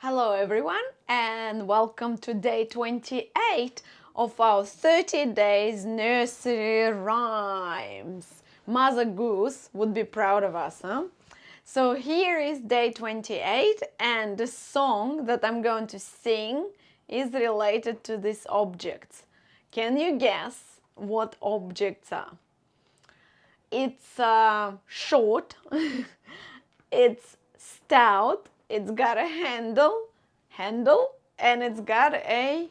Hello everyone and welcome to day 28 of our 30 days nursery rhymes. Mother Goose would be proud of us, huh? So here is day 28 and the song that I'm going to sing is related to these objects. Can you guess what objects are? It's short, it's stout, it's got a handle, and it's got a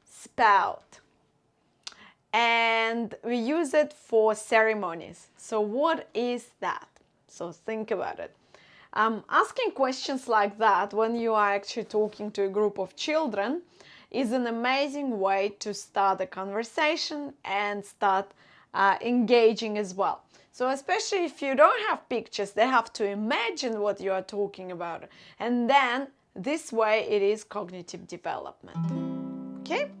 spout. And we use it for ceremonies. So what is that? So think about it. Asking questions like that when you are actually talking to a group of children is an amazing way to start a conversation and start engaging as well. So especially if you don't have pictures, they have to imagine what you are talking about. And then this way it is cognitive development. Okay?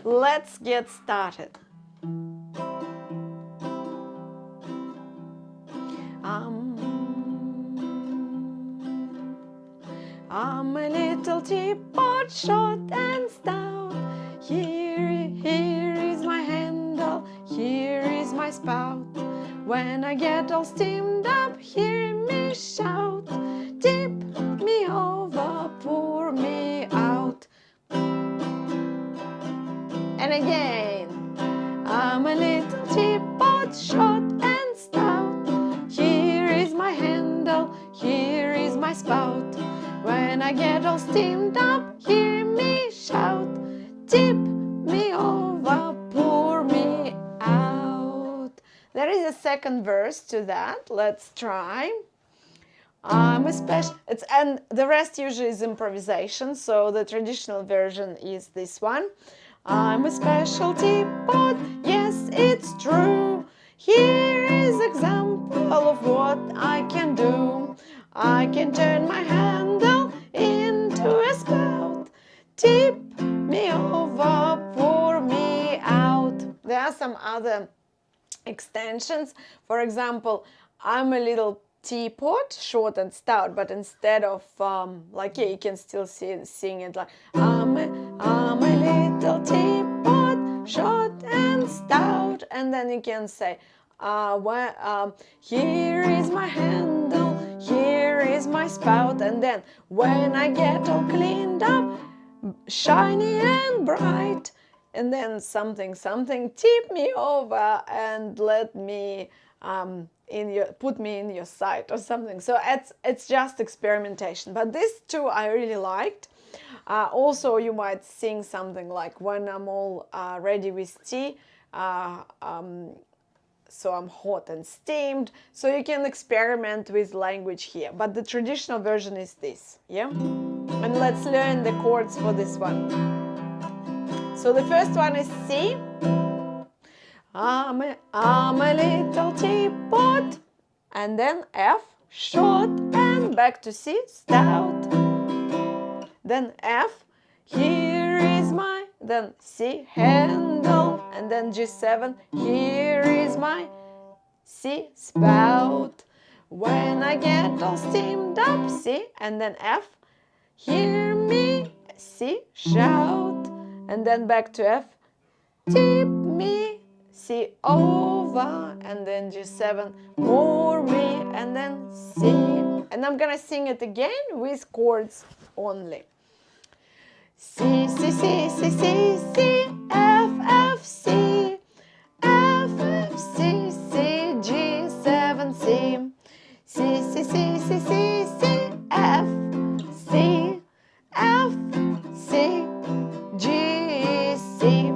Let's get started. I'm a little teapot, short and stout. Here is my handle, here is my spout. When I get all steamed up, hear me shout. Tip me over, pour me out. And again. I'm a little teapot, short and stout. Here is my handle, here is my spout. When I get all steamed up, hear me shout. Tip me over, pour me out. There is a second verse to that. Let's try. I'm a special... and the rest usually is improvisation, so the traditional version is this one. I'm a special teapot, yes, it's true. Here is example of what I can do. I can turn my handle into a spout. Tip me over, pour me out. There are some other extensions. For example, I'm a little teapot, short and stout, but instead of you can still sing it like I'm a little teapot, short and stout, and then you can say here is my handle, here is my spout, and then when I get all cleaned up, shiny and bright, and then something tip me over and let me put me in your sight or something. So it's just experimentation, but these two I really liked. Also you might sing something like when I'm all ready with tea, so I'm hot and steamed. So you can experiment with language here, but the traditional version is this, yeah? And let's learn the chords for this one. So the first one is C. I'm a little teapot, and then F, short, and back to C, stout. Then F, here is my, then C, handle, and then G7, here is my C, spout. When I get all steamed up, C, and then F, hear me, C, shout, and then back to F, tip me, C over, and then G7, pour me, and then C. And I'm gonna sing it again with chords only. C, C, C, C, C, C, F, F, C, F, F, C, C, G7, C, C, C, C, C, C, C, F, C, F, C, G, C,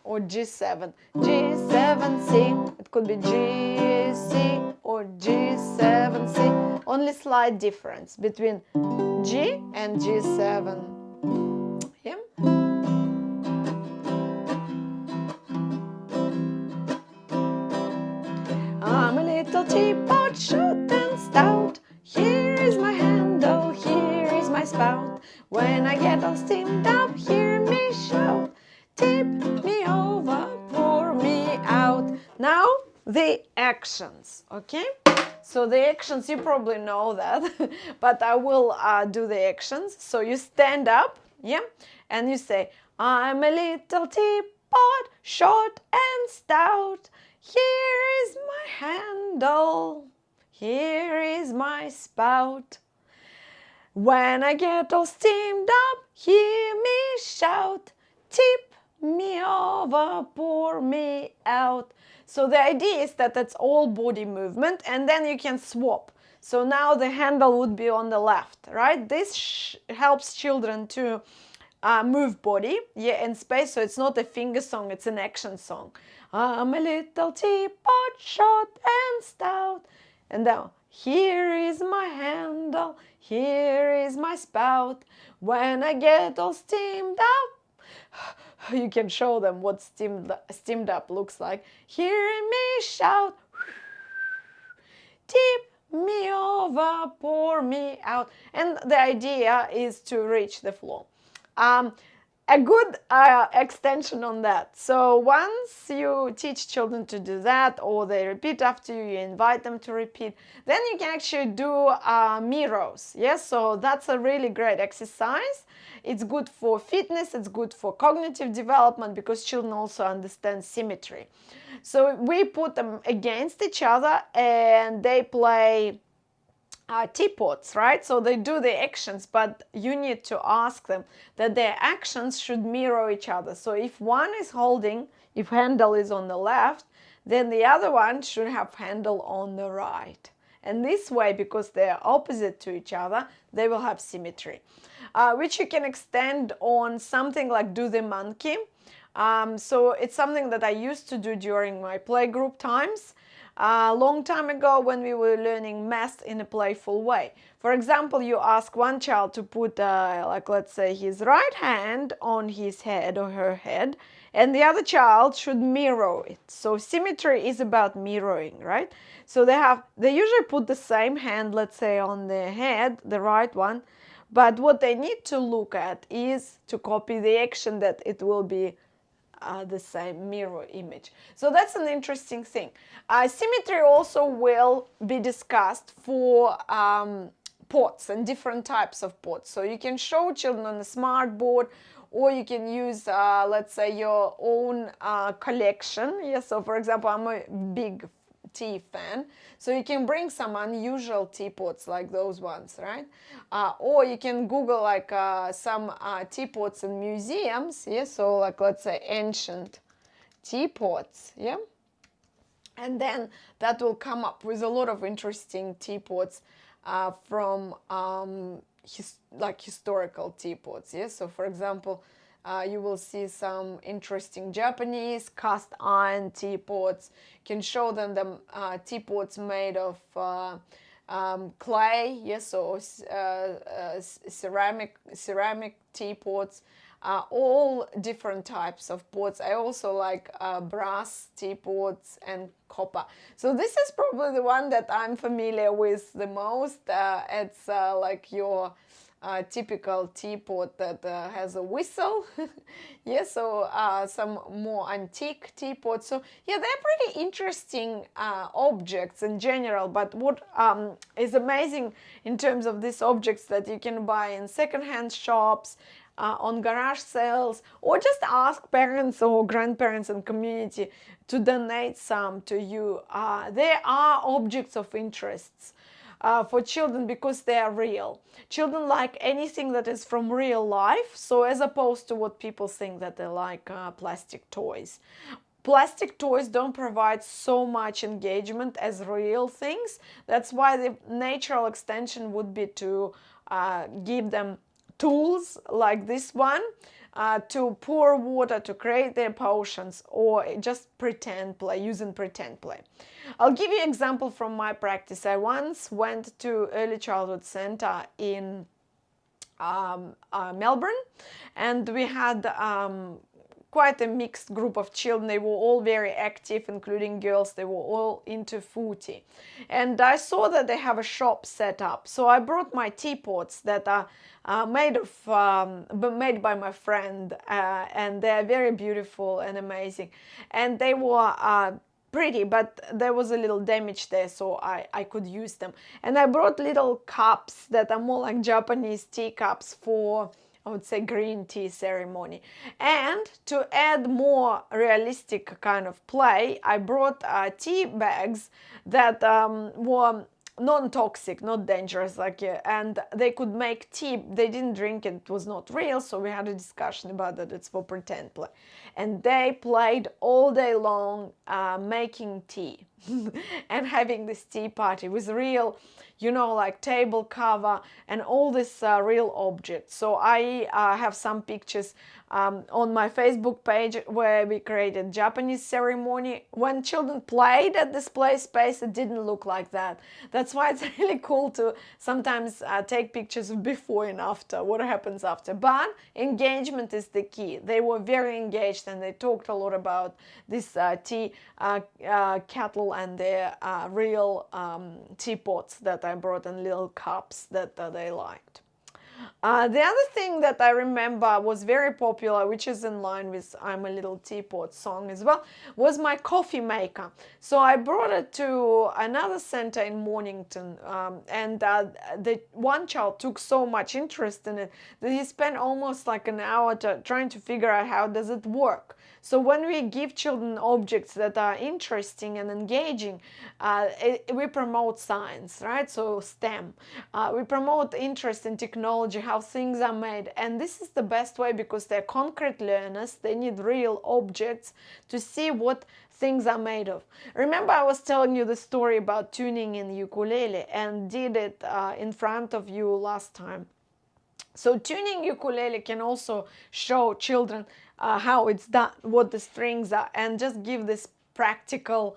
or G7, G7, C, it could be G, C, or G7, C, only slight difference between G and G7. Yeah. I'm a little teapot, short and stout. Here is my handle, here is my spout. When I get all steamed up, hear me shout. Tip me over, pour me out. Now the actions, okay? So the actions, you probably know that, but I will do the actions. So you stand up, yeah, and you say, I'm a little teapot, short and stout. Here is my handle, here is my spout. When I get all steamed up, hear me shout, tip me over, pour me out. So the idea is that it's all body movement, and then you can swap. So now the handle would be on the left, right? This helps children to move body, yeah, in space. So it's not a finger song, it's an action song. I'm a little teapot, short and stout. And now, here is my handle, here is my spout. When I get all steamed up, you can show them what steamed up looks like. Hear me shout, tip me over, pour me out. And the idea is to reach the floor. A good extension on that. So once you teach children to do that, or they repeat after you, you invite them to repeat, then you can actually do mirrors. Yes, so that's a really great exercise. It's good for fitness, it's good for cognitive development, because children also understand symmetry. So we put them against each other and they play teapots, right? So they do the actions, but you need to ask them that their actions should mirror each other. So if one is holding, if handle is on the left, then the other one should have handle on the right. And this way, because they are opposite to each other, they will have symmetry, which you can extend on something like do the monkey. So it's something that I used to do during my playgroup times. A long time ago, when we were learning math in a playful way. For example, you ask one child to put, like let's say, his right hand on his head or her head, and the other child should mirror it. So symmetry is about mirroring, right? So they usually put the same hand, let's say, on their head, the right one, but what they need to look at is to copy the action, that it will be the same mirror image. So that's an interesting thing. Symmetry also will be discussed for pots and different types of pots. So you can show children on a smart board, or you can use, let's say, your own collection. Yeah, so for example, I'm a big tea fan, so you can bring some unusual teapots like those ones, right? Or you can Google like some teapots in museums, yeah, so like let's say ancient teapots, yeah, and then that will come up with a lot of interesting teapots from historical teapots, yeah. So for example, you will see some interesting Japanese cast iron teapots. You can show them the teapots made of clay, yes, so ceramic teapots, all different types of pots. I also like brass teapots and copper. So this is probably the one that I'm familiar with the most. It's like your typical teapot that has a whistle. Yeah, so some more antique teapots. So yeah, they're pretty interesting objects in general, but what is amazing in terms of these objects that you can buy in second-hand shops, on garage sales, or just ask parents or grandparents and community to donate some to you. They are objects of interests for children because they are real. Children like anything that is from real life, so as opposed to what people think that they like plastic toys. Plastic toys don't provide so much engagement as real things. That's why the natural extension would be to give them tools like this one, to pour water to create their potions, or just pretend play, using pretend play. I'll give you an example from my practice. I once went to Early Childhood Center in Melbourne, and we had quite a mixed group of children. They were all very active, including girls. They were all into footy. And I saw that they have a shop set up. So I brought my teapots that are made by my friend, and they're very beautiful and amazing. And they were pretty, but there was a little damage there, so I could use them. And I brought little cups that are more like Japanese tea cups for, I would say, green tea ceremony. And to add more realistic kind of play, I brought tea bags that were non-toxic, not dangerous, like, and they could make tea. They didn't drink it, it was not real, so we had a discussion about that. It's for pretend play. And they played all day long making tea and having this tea party with real, you know, like table cover and all this real objects. So I have some pictures on my Facebook page where we created Japanese ceremony. When children played at this play space, it didn't look like that. That's why it's really cool to sometimes take pictures of before and after, what happens after. But engagement is the key. They were very engaged and they talked a lot about this tea kettle and their real teapots that I brought and little cups that they liked. The other thing that I remember was very popular, which is in line with I'm a Little Teapot song as well, was my coffee maker. So I brought it to another center in Mornington, and the one child took so much interest in it that he spent almost like an hour trying to figure out how does it work. So when we give children objects that are interesting and engaging, we promote science, right? So STEM. We promote interest in technology, how things are made. And this is the best way because they're concrete learners. They need real objects to see what things are made of. Remember I was telling you the story about tuning in ukulele and did it in front of you last time. So tuning ukulele can also show children how it's done, what the strings are, and just give this practical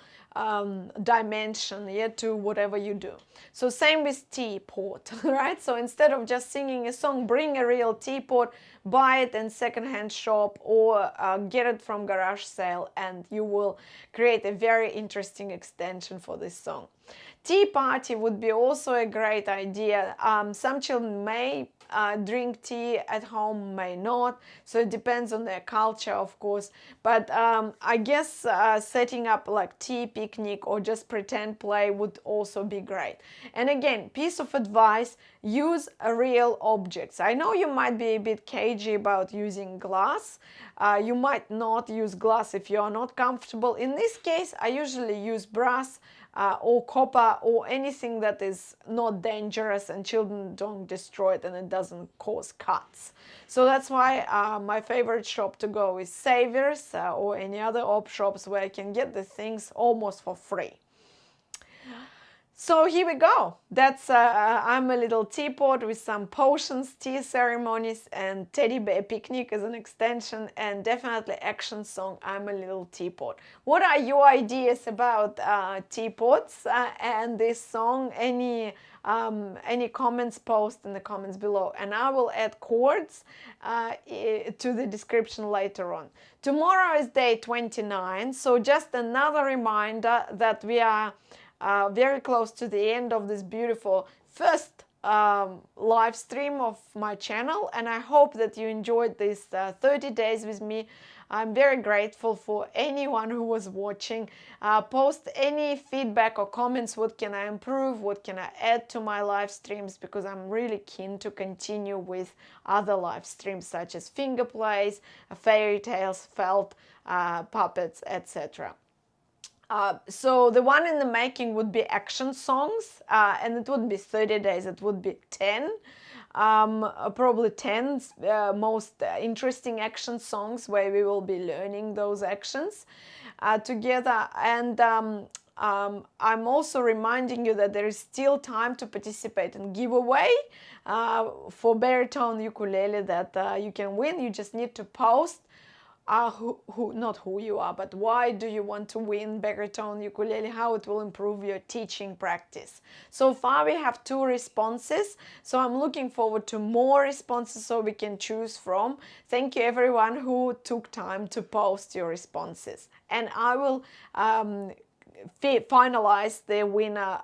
dimension, yeah, to whatever you do. So same with teapot, right? So instead of just singing a song, bring a real teapot, buy it in secondhand shop or get it from garage sale, and you will create a very interesting extension for this song. Tea party would be also a great idea. Some children may drink tea at home, may not, so it depends on their culture, of course. But I guess setting up like tea picnic or just pretend play would also be great. And again, piece of advice, use real objects. I know you might be a bit cagey about using glass. You might not use glass if you are not comfortable. In this case, I usually use brass or copper or anything that is not dangerous and children don't destroy it and it doesn't cause cuts. So that's why my favorite shop to go is Savers or any other op shops where I can get the things almost for free. So here we go. That's I'm a Little Teapot with some potions, tea ceremonies, and teddy bear picnic as an extension, and definitely action song I'm a Little Teapot. What are your ideas about teapots and this song? Any comments, post in the comments below, and I will add chords to the description later on. Tomorrow is day 29, so just another reminder that we are very close to the end of this beautiful first live stream of my channel, and I hope that you enjoyed these 30 days with me. I'm very grateful for anyone who was watching. Post any feedback or comments. What can I improve? What can I add to my live streams? Because I'm really keen to continue with other live streams such as finger plays, fairy tales, felt, puppets, etc. So the one in the making would be action songs, and it wouldn't be 30 days, it would be 10. Probably 10 most interesting action songs where we will be learning those actions together. And I'm also reminding you that there is still time to participate in giveaway for baritone ukulele that you can win. You just need to post not who you are, but why do you want to win baritone ukulele, how it will improve your teaching practice. So far we have 2 responses, so I'm looking forward to more responses so we can choose from. Thank you everyone who took time to post your responses, and I will finalize the winner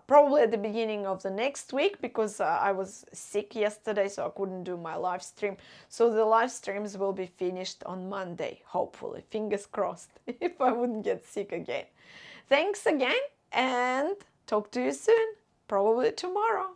probably at the beginning of the next week, because I was sick yesterday, so I couldn't do my live stream. So the live streams will be finished on Monday, hopefully. Fingers crossed, if I wouldn't get sick again. Thanks again, and talk to you soon, probably tomorrow.